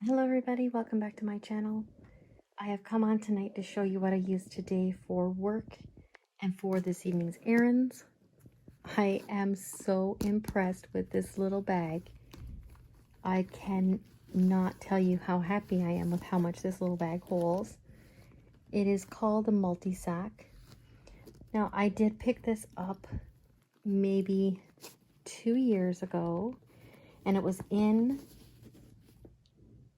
Hello everybody, welcome back to my channel. I have come on tonight to show you what I used today for work and for this evening's errands. I am so impressed with this little bag. I cannot tell you how happy I am with how much this little bag holds. It is called a Multi Sac. Now I did pick this up maybe 2 years ago, and it was in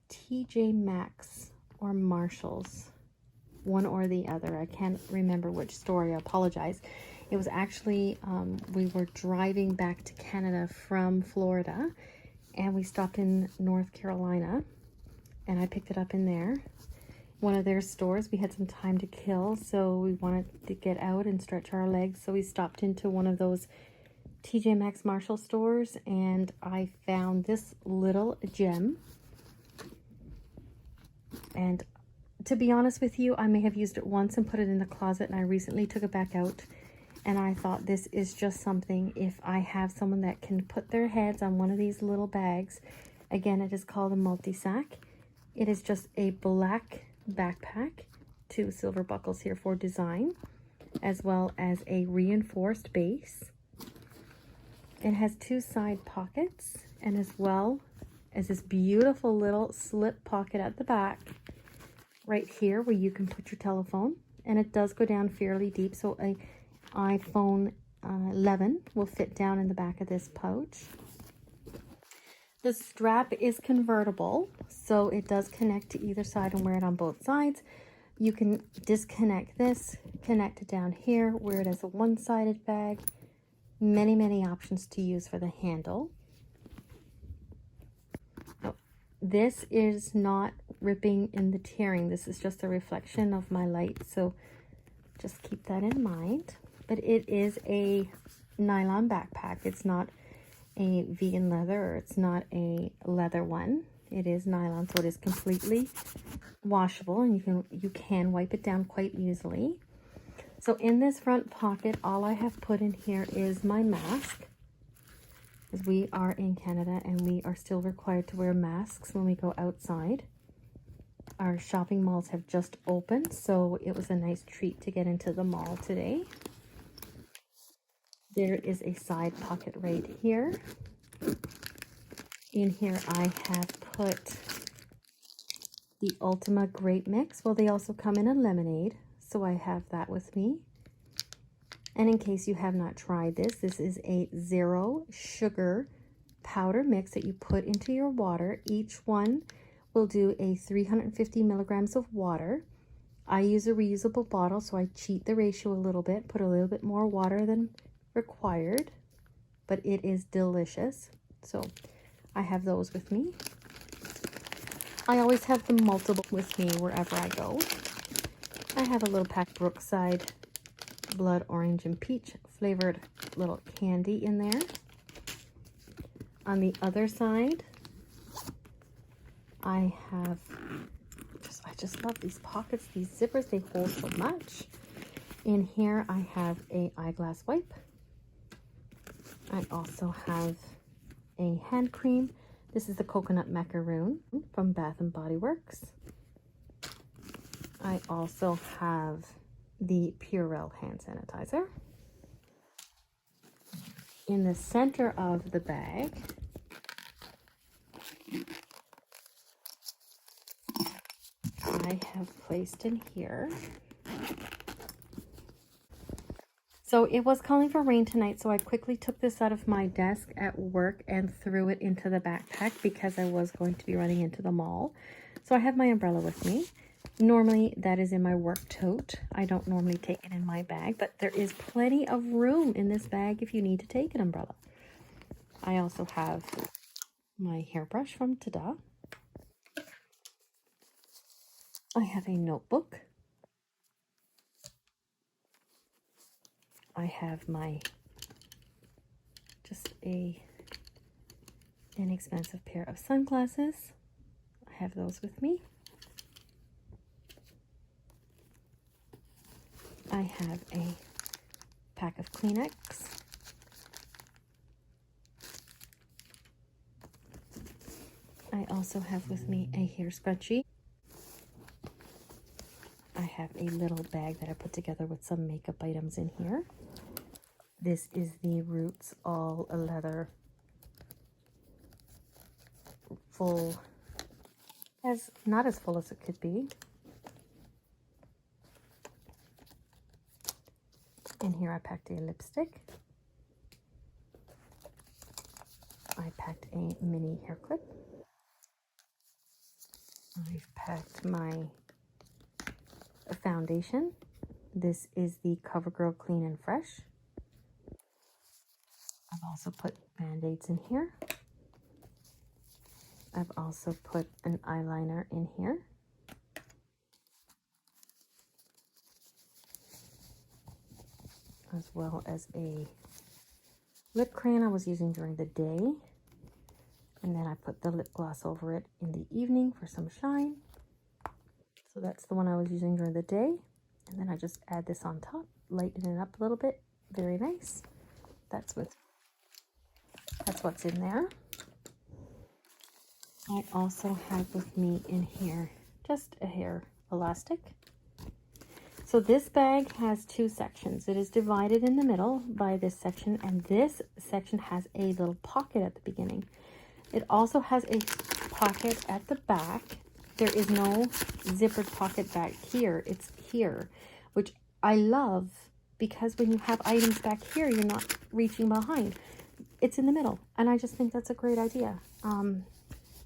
TJ Maxx or Marshall's, one or the other. I can't remember which store. I apologize. It was actually, we were driving back to Canada from Florida, and we stopped in North Carolina, and I picked it up in there. One of their stores. We had some time to kill, so we wanted to get out and stretch our legs, so we stopped into one of those TJ Maxx Marshall stores, and I found this little gem. And to be honest with you, I may have used it once and put it in the closet, and I recently took it back out, and I thought this is just something, if I have someone that can put their heads on one of these little bags. Again, it is called a Multi Sac. It is just a black backpack, 2 silver buckles here for design, as well as a reinforced base. It has 2 side pockets, and as well as this beautiful little slip pocket at the back right here where you can put your telephone, and it does go down fairly deep, so a iPhone 11 will fit down in the back of this pouch. The strap is convertible, so it does connect to either side and wear it on both sides. You can disconnect this, connect it down here, wear it as a one-sided bag. Many options to use for the handle. This is not ripping in the tearing. This is just a reflection of my light, so just keep that in mind. But it is a nylon backpack. It's not a vegan leather, or it's not a leather one. It is nylon, so it is completely washable, and you can wipe it down quite easily. So in this front pocket, all I have put in here is my mask, as we are in Canada and we are still required to wear masks when we go outside. Our shopping malls have just opened, so it was a nice treat to get into the mall today. There is a side pocket right here. In here I have put the Ultima Grape Mix. Well, they also come in a lemonade, so I have that with me. And in case you have not tried this, this is a 0 sugar powder mix that you put into your water. Each one will do a 350 milligrams of water. I use a reusable bottle, so I cheat the ratio a little bit, put a little bit more water than required, but it is delicious. So I have those with me. I always have the multiple with me wherever I go. I have a little pack Brookside blood orange and peach flavored little candy in there. On the other side, I just love these pockets, these zippers, they hold so much. In here I have a eyeglass wipe. I also have a hand cream. This is the coconut macaroon from Bath and Body Works. I also have the Purell hand sanitizer. In the center of the bag, I have placed in here. So it was calling for rain tonight, so I quickly took this out of my desk at work and threw it into the backpack because I was going to be running into the mall. So I have my umbrella with me. Normally that is in my work tote. I don't normally take it in my bag, but there is plenty of room in this bag if you need to take an umbrella. I also have my hairbrush from Tada. I have a notebook. I have just a inexpensive pair of sunglasses. I have those with me. I have a pack of Kleenex. I also have with me a hair scrunchie. I have a little bag that I put together with some makeup items in here. This is the Roots All Leather full, as not as full as it could be. In here I packed a lipstick. I packed a mini hair clip. I've packed my foundation. This is the CoverGirl Clean and Fresh. I've also put Band-Aids in here. I've also put an eyeliner in here. As well as a lip crayon I was using during the day. And then I put the lip gloss over it in the evening for some shine. So that's the one I was using during the day. And then I just add this on top, lighten it up a little bit. Very nice. That's what's in there. I also have with me in here just a hair elastic. So this bag has two sections. It is divided in the middle by this section, and this section has a little pocket at the beginning. It also has a pocket at the back. There is no zippered pocket back here. It's here, which I love because when you have items back here, you're not reaching behind. It's in the middle, and I just think that's a great idea.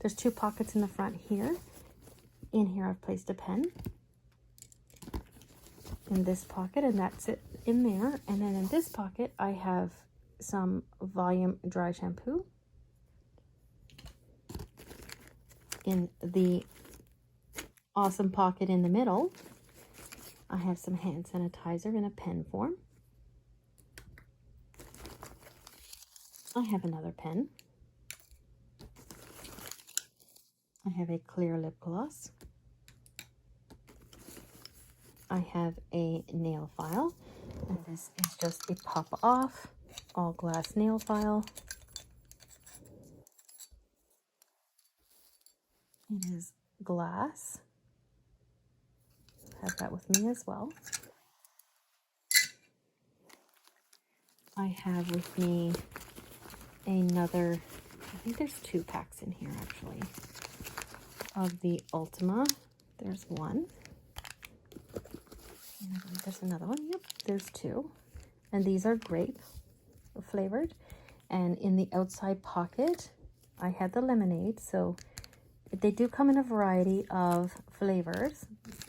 There's two pockets in the front here. In here, I've placed a pen in this pocket, and that's it in there. And then in this pocket, I have some volume dry shampoo. In the awesome pocket in the middle, I have some hand sanitizer in a pen form. I have another pen. I have a clear lip gloss. I have a nail file, and this is just a pop-off all glass nail file. It is glass. I have that with me as well. I have with me another, I think there's 2 packs in here actually, of the Ultima. There's one. And I believe there's another one. Yep, there's 2. And these are grape flavored. And in the outside pocket, I had the lemonade. So they do come in a variety of flavors.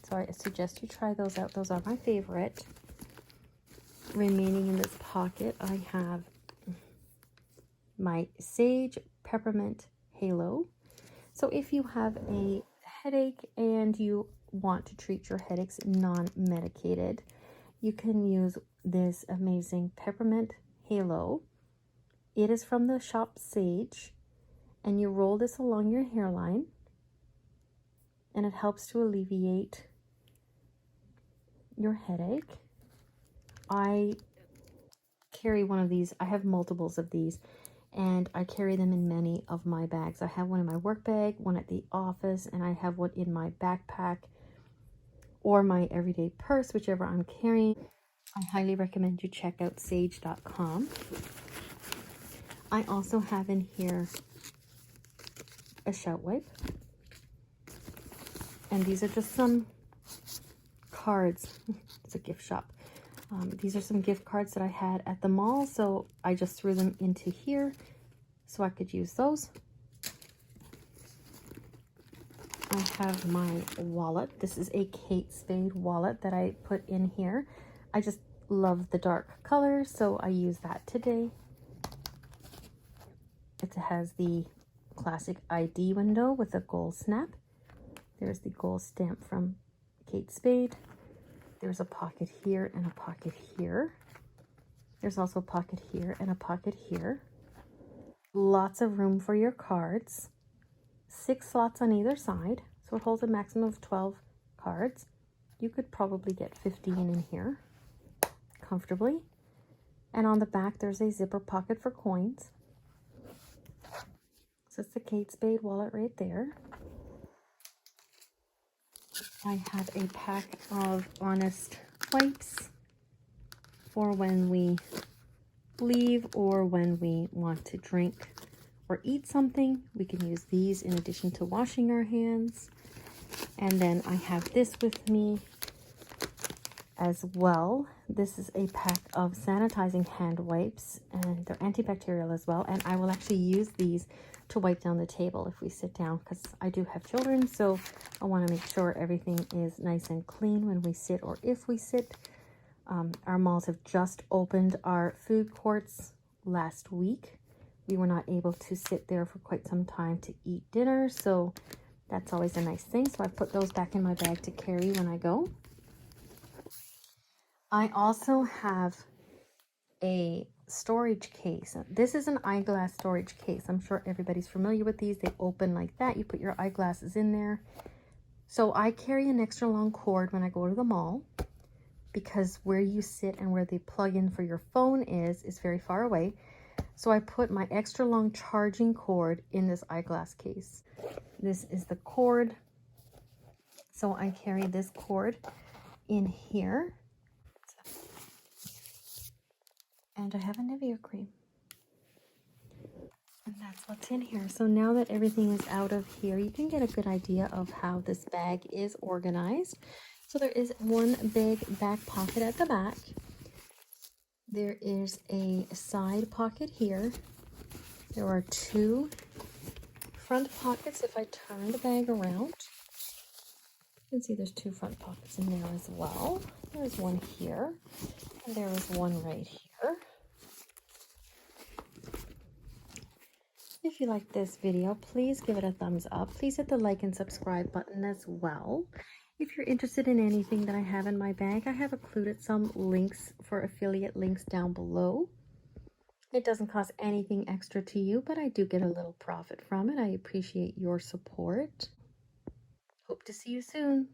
So I suggest you try those out. Those are my favorite. Remaining in this pocket, I have my Sage Peppermint Halo. So if you have a headache and you want to treat your headaches non-medicated, you can use this amazing Peppermint Halo. It is from the shop Sage, and you roll this along your hairline, and it helps to alleviate your headache. I carry one of these. I have multiples of these, and I carry them in many of my bags. I have one in my work bag, one at the office, and I have one in my backpack or my everyday purse, whichever I'm carrying. I highly recommend you check out sage.com. I also have in here a shout wipe. And these are just some cards. It's a gift shop. These are some gift cards that I had at the mall, so I just threw them into here so I could use those. I have my wallet. This is a Kate Spade wallet that I put in here. I just love the dark color, so I use that today. It has the classic ID window with a gold snap. There's the gold stamp from Kate Spade. There's a pocket here and a pocket here. There's also a pocket here and a pocket here. Lots of room for your cards. 6 slots on either side, so it holds a maximum of 12 cards. You could probably get 15 in here comfortably. And on the back, there's a zipper pocket for coins. So it's the Kate Spade wallet right there. I have a pack of Honest wipes for when we leave or when we want to drink or eat something. We can use these in addition to washing our hands. And then I have this with me as well. This is a pack of sanitizing hand wipes, and they're antibacterial as well. And I will actually use these to wipe down the table if we sit down, because I do have children, so I want to make sure everything is nice and clean when we sit or if we sit. Our malls have just opened our food courts last week. We were not able to sit there for quite some time to eat dinner, so that's always a nice thing. So I put those back in my bag to carry when I go. I also have a storage case. This is an eyeglass storage case. I'm sure everybody's familiar with these. They open like that. You put your eyeglasses in there. So I carry an extra long cord when I go to the mall, because where you sit and where the plug-in for your phone is very far away. So I put my extra long charging cord in this eyeglass case. This is the cord. So I carry this cord in here. And I have a Nivea cream. And that's what's in here. So now that everything is out of here, you can get a good idea of how this bag is organized. So there is one big back pocket at the back. There is a side pocket here. There are two front pockets if I turn the bag around. You can see there's two front pockets in there as well. There's one here, and there is one right here. If you like this video, please give it a thumbs up. Please hit the like and subscribe button as well. If you're interested in anything that I have in my bag, I have included some links for affiliate links down below. It doesn't cost anything extra to you, but I do get a little profit from it. I appreciate your support. Hope to see you soon.